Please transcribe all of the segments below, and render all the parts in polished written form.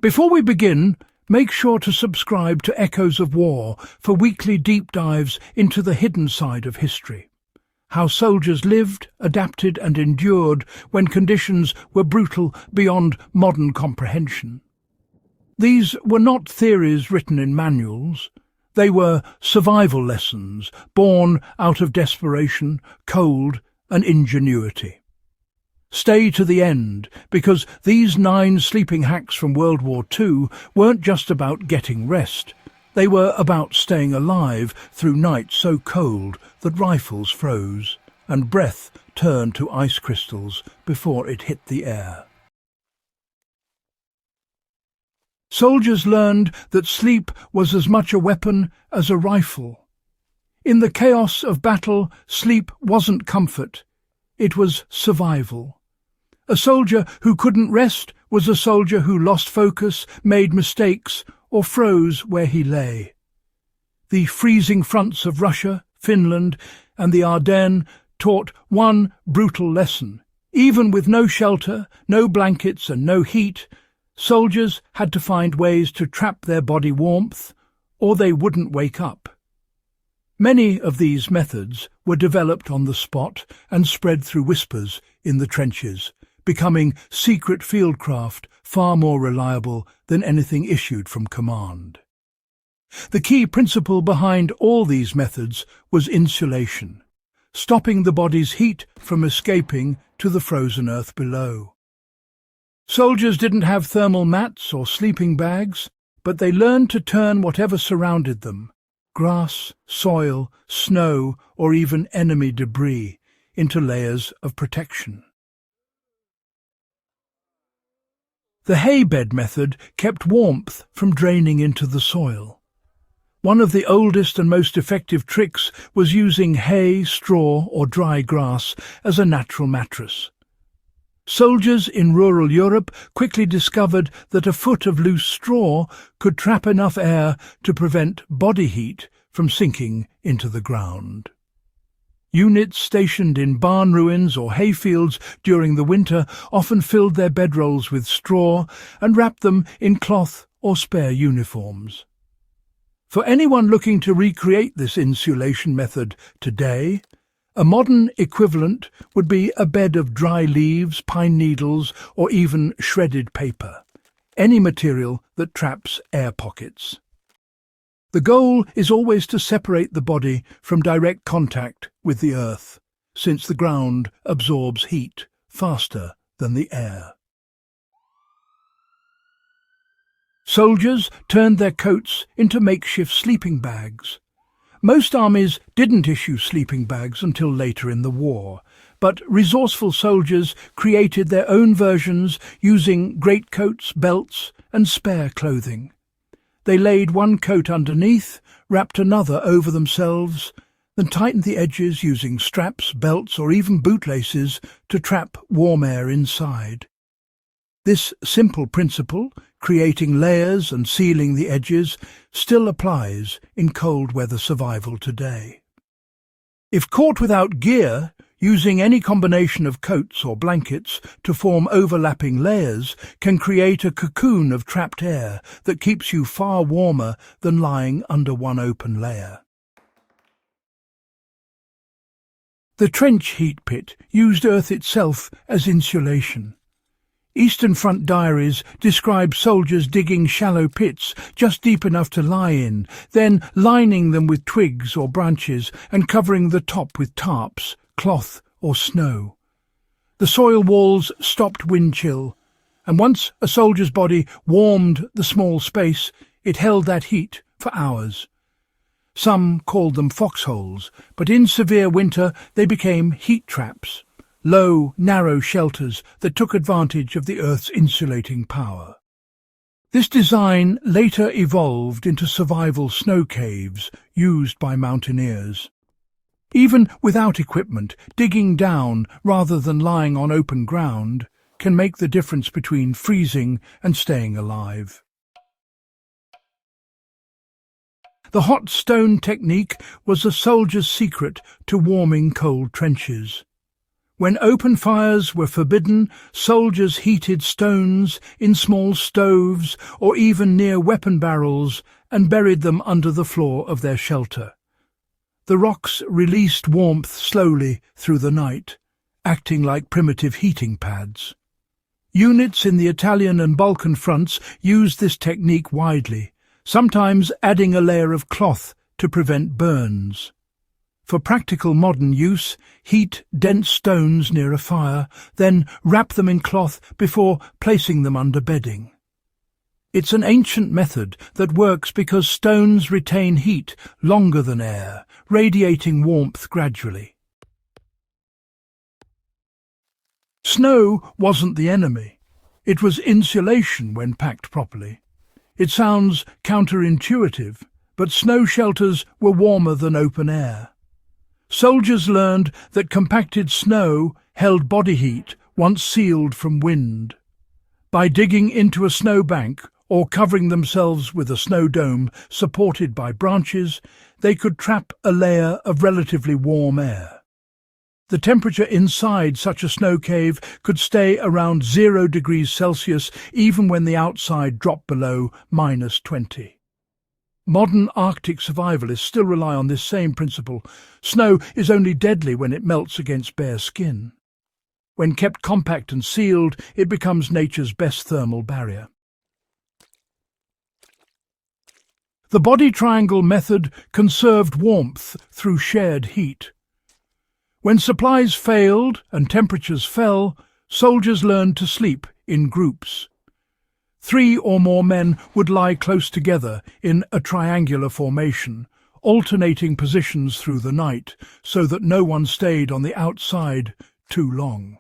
Before we begin, make sure to subscribe to Echoes of War for weekly deep dives into the hidden side of history. How soldiers lived, adapted and endured when conditions were brutal beyond modern comprehension. These were not theories written in manuals. They were survival lessons born out of desperation, cold and ingenuity. Stay to the end, because these 9 sleeping hacks from World War II weren't just about getting rest. They were about staying alive through nights so cold that rifles froze and breath turned to ice crystals before it hit the air. Soldiers learned that sleep was as much a weapon as a rifle. In the chaos of battle, sleep wasn't comfort, it was survival. A soldier who couldn't rest was a soldier who lost focus, made mistakes, or froze where he lay. The freezing fronts of Russia, Finland, and the Ardennes taught one brutal lesson. Even with no shelter, no blankets and no heat, soldiers had to find ways to trap their body warmth, or they wouldn't wake up. Many of these methods were developed on the spot and spread through whispers in the trenches, becoming secret fieldcraft far more reliable than anything issued from command. The key principle behind all these methods was insulation, stopping the body's heat from escaping to the frozen earth below. Soldiers didn't have thermal mats or sleeping bags, but they learned to turn whatever surrounded them, grass, soil, snow, or even enemy debris, into layers of protection. The hay bed method kept warmth from draining into the soil. One of the oldest and most effective tricks was using hay, straw, or dry grass as a natural mattress. Soldiers in rural Europe quickly discovered that a foot of loose straw could trap enough air to prevent body heat from sinking into the ground. Units stationed in barn ruins or hayfields during the winter often filled their bedrolls with straw and wrapped them in cloth or spare uniforms. For anyone looking to recreate this insulation method today, a modern equivalent would be a bed of dry leaves, pine needles, or even shredded paper, any material that traps air pockets. The goal is always to separate the body from direct contact with the earth, since the ground absorbs heat faster than the air. Soldiers turned their coats into makeshift sleeping bags. Most armies didn't issue sleeping bags until later in the war, but resourceful soldiers created their own versions using greatcoats, belts, and spare clothing. They laid one coat underneath, wrapped another over themselves, then tightened the edges using straps, belts, or even bootlaces to trap warm air inside. This simple principle, creating layers and sealing the edges, still applies in cold weather survival today. If caught without gear, using any combination of coats or blankets to form overlapping layers can create a cocoon of trapped air that keeps you far warmer than lying under one open layer. The trench heat pit used earth itself as insulation. Eastern Front diaries describe soldiers digging shallow pits just deep enough to lie in, then lining them with twigs or branches and covering the top with tarps, cloth or snow. The soil walls stopped wind chill, and once a soldier's body warmed the small space, it held that heat for hours. Some called them foxholes, but in severe winter they became heat traps, low, narrow shelters that took advantage of the Earth's insulating power. This design later evolved into survival snow caves used by mountaineers. Even without equipment, digging down rather than lying on open ground can make the difference between freezing and staying alive. The hot stone technique was a soldier's secret to warming cold trenches. When open fires were forbidden, soldiers heated stones in small stoves or even near weapon barrels and buried them under the floor of their shelter. The rocks released warmth slowly through the night, acting like primitive heating pads. Units in the Italian and Balkan fronts used this technique widely, sometimes adding a layer of cloth to prevent burns. For practical modern use, heat dense stones near a fire, then wrap them in cloth before placing them under bedding. It's an ancient method that works because stones retain heat longer than air, radiating warmth gradually. Snow wasn't the enemy. It was insulation when packed properly. It sounds counterintuitive, but snow shelters were warmer than open air. Soldiers learned that compacted snow held body heat once sealed from wind. By digging into a snowbank or covering themselves with a snow dome supported by branches, they could trap a layer of relatively warm air. The temperature inside such a snow cave could stay around 0 degrees Celsius even when the outside dropped below -20. Modern Arctic survivalists still rely on this same principle. Snow is only deadly when it melts against bare skin. When kept compact and sealed, it becomes nature's best thermal barrier. The body triangle method conserved warmth through shared heat. When supplies failed and temperatures fell, soldiers learned to sleep in groups. 3 or more men would lie close together in a triangular formation, alternating positions through the night so that no one stayed on the outside too long.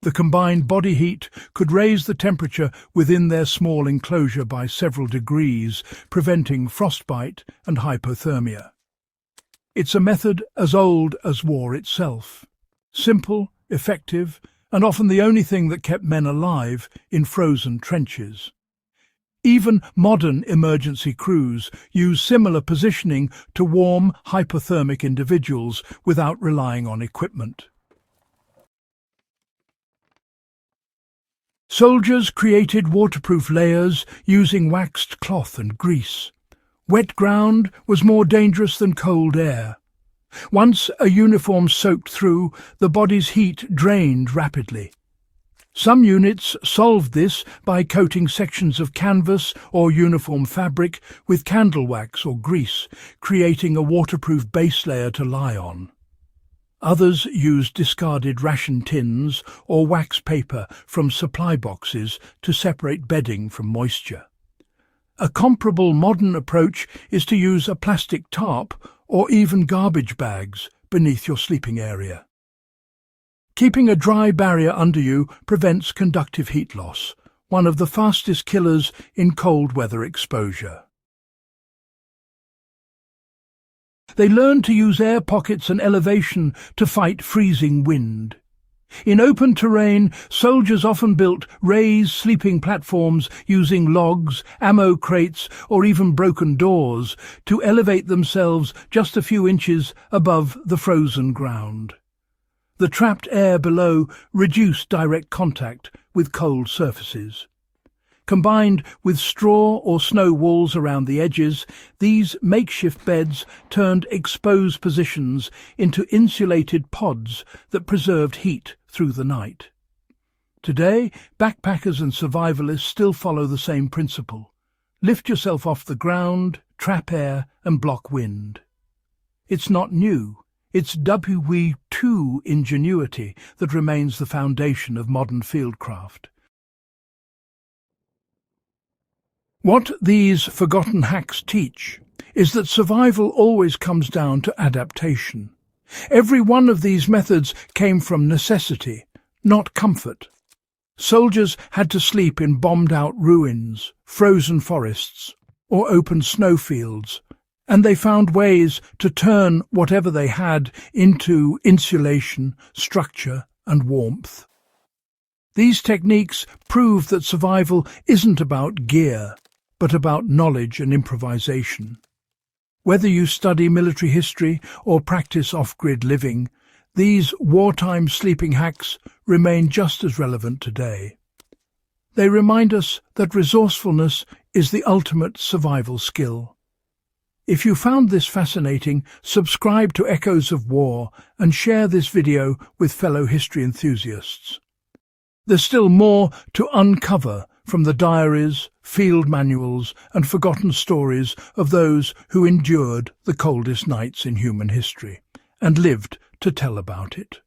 The combined body heat could raise the temperature within their small enclosure by several degrees, preventing frostbite and hypothermia. It's a method as old as war itself. Simple, effective, and often the only thing that kept men alive in frozen trenches. Even modern emergency crews use similar positioning to warm hypothermic individuals without relying on equipment. Soldiers created waterproof layers using waxed cloth and grease. Wet ground was more dangerous than cold air. Once a uniform soaked through, the body's heat drained rapidly. Some units solved this by coating sections of canvas or uniform fabric with candle wax or grease, creating a waterproof base layer to lie on. Others used discarded ration tins or wax paper from supply boxes to separate bedding from moisture. A comparable modern approach is to use a plastic tarp or even garbage bags beneath your sleeping area. Keeping a dry barrier under you prevents conductive heat loss, one of the fastest killers in cold weather exposure. They learned to use air pockets and elevation to fight freezing wind. In open terrain, soldiers often built raised sleeping platforms using logs, ammo crates, or even broken doors to elevate themselves just a few inches above the frozen ground. The trapped air below reduced direct contact with cold surfaces. Combined with straw or snow walls around the edges, these makeshift beds turned exposed positions into insulated pods that preserved heat through the night. Today, backpackers and survivalists still follow the same principle. Lift yourself off the ground, trap air, and block wind. It's not new. It's WWII ingenuity that remains the foundation of modern fieldcraft. What these forgotten hacks teach is that survival always comes down to adaptation. Every one of these methods came from necessity, not comfort. Soldiers had to sleep in bombed-out ruins, frozen forests, or open snowfields, and they found ways to turn whatever they had into insulation, structure, and warmth. These techniques prove that survival isn't about gear, but about knowledge and improvisation. Whether you study military history or practice off-grid living, these wartime sleeping hacks remain just as relevant today. They remind us that resourcefulness is the ultimate survival skill. If you found this fascinating, subscribe to Echoes of War and share this video with fellow history enthusiasts. There's still more to uncover from the diaries, field manuals and forgotten stories of those who endured the coldest nights in human history and lived to tell about it.